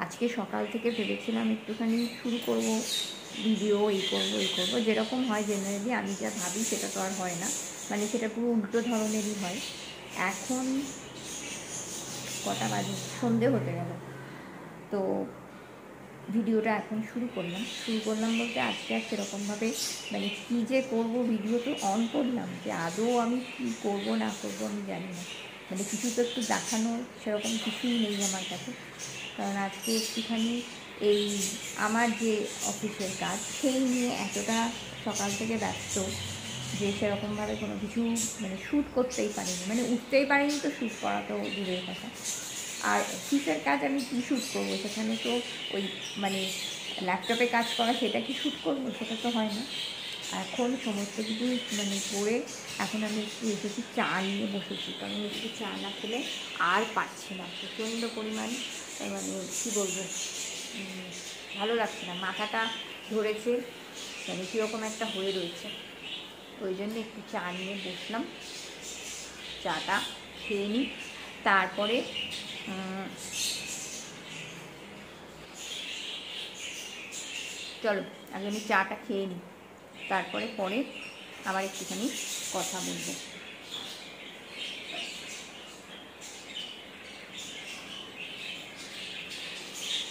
আজকে সকাল থেকে ভেবেছিলাম একটুখানি শুরু করব ভিডিও, এই করব যেরকম হয় জেনারেলি আমি যা ভাবি সেটা তো আর হয় না, মানে সেটা পুরো উল্টো ধরনেরই হয়। এখন কটা বাজে, সন্ধে হতে গেল, তো ভিডিওটা এখন শুরু করলাম বলতে আজকে আর সেরকমভাবে মানে কী যে করবো, ভিডিও তো অন করলাম, যে আদৌ আমি কী করবো না করবো আমি জানি না। মানে কিছু তো একটু দেখানোর সেরকম কিছুই নেই আমার কাছে, কারণ আজকে একটুখানি এই আমার যে অফিসের কাজ সেই নিয়ে এতটা সকাল থেকে ব্যস্ত যে সেরকমভাবে কোনো কিছু মানে শ্যুট করতেই পারিনি, মানে উঠতেই পারিনি, তো শ্যুট করা তো দূরের কথা। আর অফিসের কাজ আমি কী শ্যুট করবো, সেখানে তো ওই মানে ল্যাপটপে কাজ করা, সেটা কি শ্যুট করবো, সেটা তো হয় না। এখন সমস্ত কিছু মানে করে এখন আমি একটু এসেছি, চা নিয়ে বসেছি, কারণ একটু চা না খেলে আর পাচ্ছি না, প্রচণ্ড পরিমাণ মানে কী বলবো, ভালো লাগছে না, মাথাটা ধরেছে, মানে কীরকম একটা হয়ে রয়েছে। ওই জন্য একটু চা নিয়ে বসলাম, চাটা খেয়ে নিই, তারপরে চলো আগে আমি চাটা খেয়ে নিই, তারপরে পরে আবার একটুখানি কথা বলবো।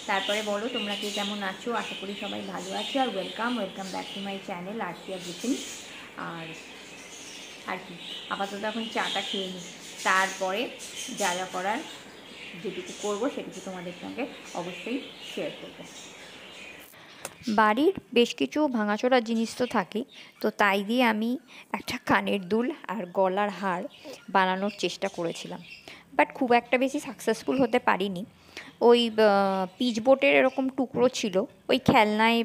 তারপরে বলো তোমরা কে কেমন আছো, আশা করি সবাই ভালো আছো। আর welcome back to my channel Arshia briefing. আর কি, আপাতত এখন চাটা খেয়ে নিই, তারপরে যা যা করার যেটুকু করবো সেটুকু তোমাদের সঙ্গে অবশ্যই শেয়ার করবো। বাড়ির বেশ কিছু ভাঙাচোরা জিনিস তো থাকেই, তো তাই দিয়ে আমি একটা কানের দুল আর গলার হার বানানোর চেষ্টা করেছিলাম, বাট খুব একটা বেশি সাকসেসফুল হতে পারিনি। ওই পিচবোর্ডের এরকম টুকরো ছিল, ওই খেলনায়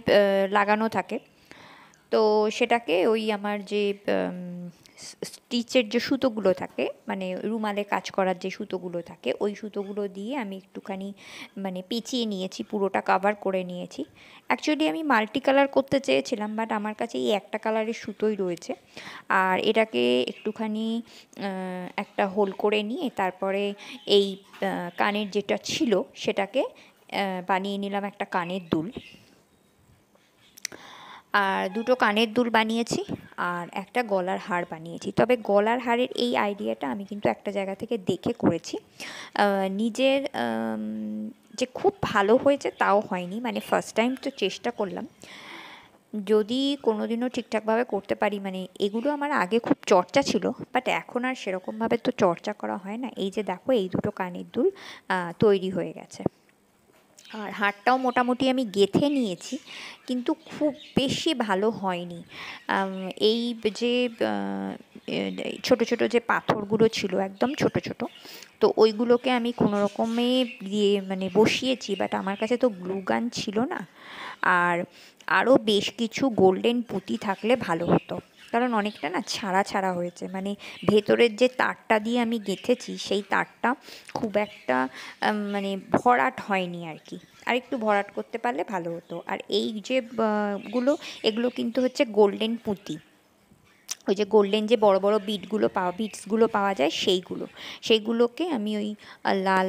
লাগানো থাকে, তো সেটাকে ওই আমার যে স্টিচের যে সুতোগুলো থাকে, মানে রুমালে কাজ করার যে সুতোগুলো থাকে, ওই সুতোগুলো দিয়ে আমি একটুখানি মানে পেঁচিয়ে নিয়েছি, পুরোটা কভার করে নিয়েছি। অ্যাকচুয়ালি আমি মাল্টি কালার করতে চেয়েছিলাম, বাট আমার কাছে এই একটা কালারের সুতোই রয়েছে। আর এটাকে একটুখানি একটা হোল করে নিয়ে তারপরে এই কানের যেটা ছিল সেটাকে বানিয়ে নিলাম একটা কানের দুল। আর দুটো কানের দুল বানিয়েছি আর একটা গলার হার বানিয়েছি। তবে গলার হারের এই আইডিয়াটা আমি কিন্তু একটা জায়গা থেকে দেখে করেছি, নিজের যে খুব ভালো হয়েছে তাও হয়নি, মানে ফার্স্ট টাইম তো চেষ্টা করলাম, যদি কোনো দিনও ঠিকঠাকভাবে করতে পারি, মানে এগুলো আমার আগে খুব চর্চা ছিল, বাট এখন আর সেরকমভাবে তো চর্চা করা হয় না। এই যে দেখো এই দুটো কানের দুল তৈরি হয়ে গেছে, আর হারটাও মোটামুটি আমি গেঁথে নিয়েছি, কিন্তু খুব বেশি ভালো হয়নি। এই যে ছোটো ছোটো যে পাথরগুলো ছিল একদম ছোটো ছোটো, তো ওইগুলোকে আমি কোনো রকমে দিয়ে মানে বসিয়েছি, বাট আমার কাছে তো গ্লু গান ছিল না। আর আরও বেশ কিছু গোল্ডেন পুঁতি থাকলে ভালো হতো, কারণ অনেকটা না ছাড়া ছাড়া হয়েছে, মানে ভেতরের যে তারটা দিয়ে আমি গেঁথেছি সেই তারটা খুব একটা মানে ভরাট হয়নি আর কি, আর একটু ভরাট করতে পারলে ভালো হতো। আর এই যে এগুলো কিন্তু হচ্ছে গোল্ডেন পুঁতি, ওই যে গোল্ডেন যে বড় বড় বিটসগুলো পাওয়া যায় সেইগুলোকে আমি ওই লাল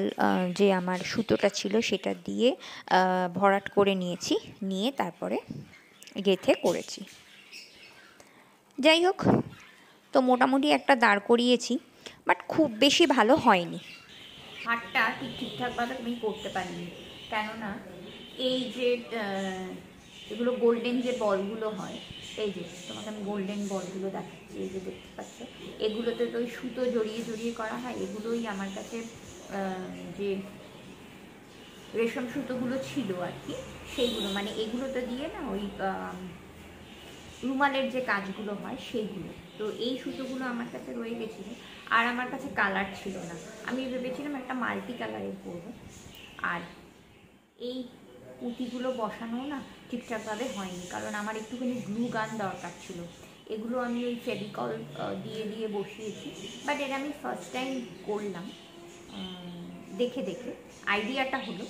যে আমার সুতোটা ছিল সেটা দিয়ে ভরাট করে নিয়েছি, নিয়ে তারপরে গেঁথে করেছি। যাই হোক, তো মোটামুটি একটা দাঁড় করিয়েছি, বাট খুব বেশি ভালো হয়নি। হারটা ঠিকঠাকভাবে আমি করতে পারিনি, কেননা এই যে এগুলো গোল্ডেন যে বলগুলো হয়, এই যে তোমাকে আমি গোল্ডেন বলগুলো দেখাচ্ছি, এই যে দেখতে পাচ্ছ, এগুলোতে তো ওই সুতো জড়িয়ে জড়িয়ে করা হয়, এগুলোই আমার কাছে যে রেশম সুতোগুলো ছিল আর কি, সেইগুলো মানে এগুলোতে দিয়ে না ওই রুমালের যে কাজগুলো হয় সেইগুলো, তো এই সুতোগুলো আমার কাছে রয়ে গেছিলো, আর আমার কাছে কালার ছিল না, আমি ভেবেছিলাম একটা মাল্টি কালারের করবো। আর এই পুঁতিগুলো বসানো না ঠিকঠাকভাবে হয়নি, কারণ আমার একটুখানি গ্লু গান দরকার ছিল, এগুলো আমি ওই ফেভিকল দিয়ে দিয়ে বসিয়েছি, বাট এটা আমি ফার্স্ট টাইম করলাম দেখে দেখে, আইডিয়াটা হলো,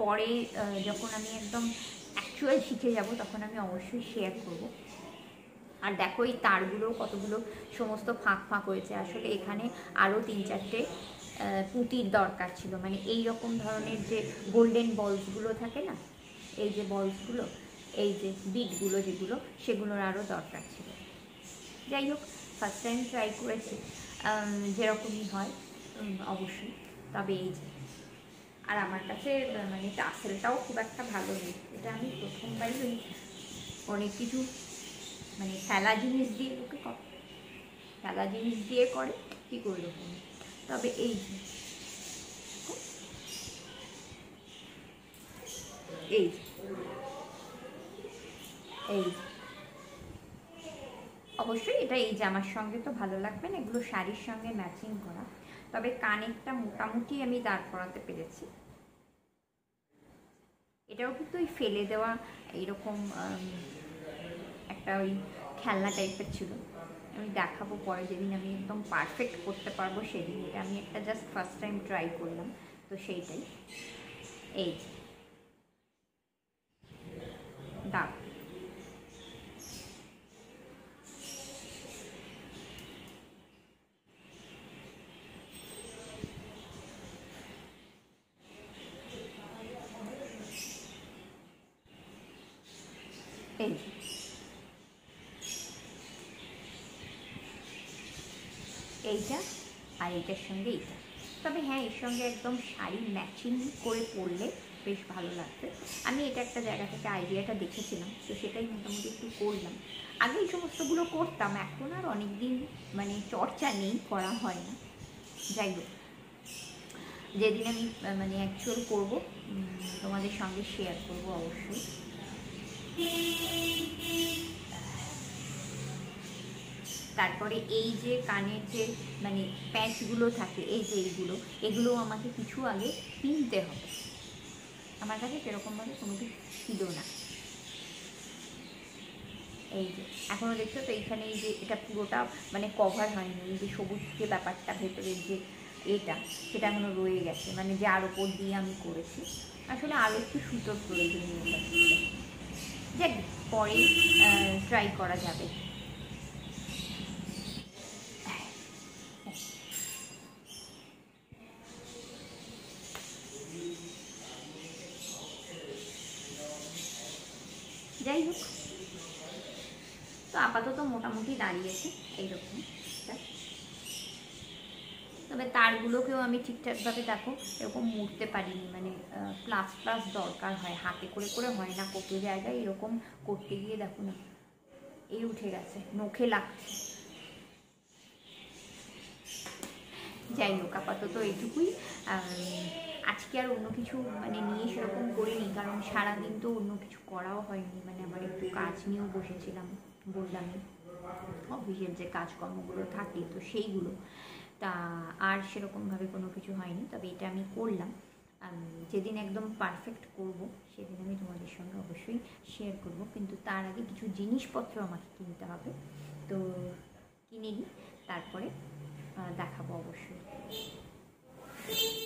পরে যখন আমি একদম অ্যাকচুয়াল শিখে যাব তখন আমি অবশ্যই শেয়ার করব। আর দেখো এই তারগুলো কতগুলো সমস্ত ফাঁক ফাঁক হয়েছে, আসলে এখানে আরও 3-4টে পুঁতির দরকার ছিল, মানে এই রকম ধরনের যে গোল্ডেন বলসগুলো থাকে না, এই যে বলসগুলো, এই যে বিটগুলো যেগুলো, সেগুলোর আরও দরকার ছিল। যাই হোক, ফার্স্ট টাইম ট্রাই করেছি, যেরকমই হয় অবশ্যই। তবে এই যে, আর আমার কাছে মানে টাসেলটাও খুব একটা ভালো নেই, এটা আমি প্রথমবারই ওই অনেক কিছু মানে খেলা জিনিস দিয়ে লোকে খেলা জিনিস দিয়ে করে, কী করলো। তবে এই যে এই এই অবশ্যই এটা এই জামার সঙ্গে তো ভালো লাগবে না, এগুলো শাড়ির সঙ্গে ম্যাচিং করা। তবে কানেরটা মোটামুটি আমি দাঁড় করাতে পেরেছি। এটাও কিন্তু ওই ফেলে দেওয়া এইরকম একটা ওই খেলনা টাইপের ছিল। আমি দেখাবো পরে, যেদিন আমি একদম পারফেক্ট করতে পারবো সেদিন। এটা আমি একটা জাস্ট ফার্স্ট টাইম ট্রাই করলাম, তো সেইটাই। এই দাও, এই এইটা আর এইটার সঙ্গে এইটা। তবে হ্যাঁ, এর সঙ্গে একদম শাড়ি ম্যাচিং করে পরলে বেশ ভালো লাগবে। আমি এটা একটা জায়গা থেকে আইডিয়াটা দেখেছিলাম, তো সেটাই মোটামুটি একটু করলাম। আগে এই সমস্তগুলো করতাম, এখন আর অনেক দিন মানে চর্চা নেই, করা হয় না। যাই হোক, যেদিন আমি মানে অ্যাকচুয়াল করবো তোমাদের সঙ্গে শেয়ার করবো অবশ্যই। তারপরে এই যে কানের যে মানে প্যাচগুলো থাকে, এই যে এগুলো আমাকে কিছু আগে কিনতে হবে। আমার কাছে সেরকমভাবে কোনো কিছু ছিল না। এই যে এখনও দেখছো তো, এইখানে এই যে এটা পুরোটা মানে কভার হয়নি, এই যে সবুজ যে ব্যাপারটা ভেতরের যে এটা, সেটা এখনও রয়ে গেছে, মানে যার ওপর দিয়ে আমি করেছি। আসলে আরও একটু সুতোর প্রয়োজনীয়তা ছিল। যাক, পরে ট্রাই করা যাবে। যাই হোক, তো আপাতত মোটামুটি দাঁড়িয়েছে এইরকম। তবে তারগুলোকেও আমি ঠিকঠাকভাবে দেখো এরকম মুড়তে পারিনি, মানে প্লাস প্লাস দরকার হয়, হাতে করে করে হয় না, কত জায়গায় এরকম করতে গিয়ে দেখো না এই উঠে গেছে, নখে লাগছে। যাই হোক, আপাতত এইটুকুই। আজকে আর অন্য কিছু মানে নিয়ে সেরকম করিনি, কারণ সারাদিন তো অন্য কিছু করাও হয়নি, মানে আমার একটু কাজ নিয়েও বসেছিলাম, বললামই অফিসের যে কাজকর্মগুলো থাকে তো সেইগুলো। তা আর সেরকমভাবে কোনো কিছু হয়নি। তবে এটা আমি করলাম, যেদিন একদম পারফেক্ট করব সেদিন আমি তোমাদের সঙ্গে অবশ্যই শেয়ার করব। কিন্তু তার আগে কিছু জিনিসপত্র আমাকে কিনতে হবে, তো কিনে নিই, তারপরে দেখাবো অবশ্যই।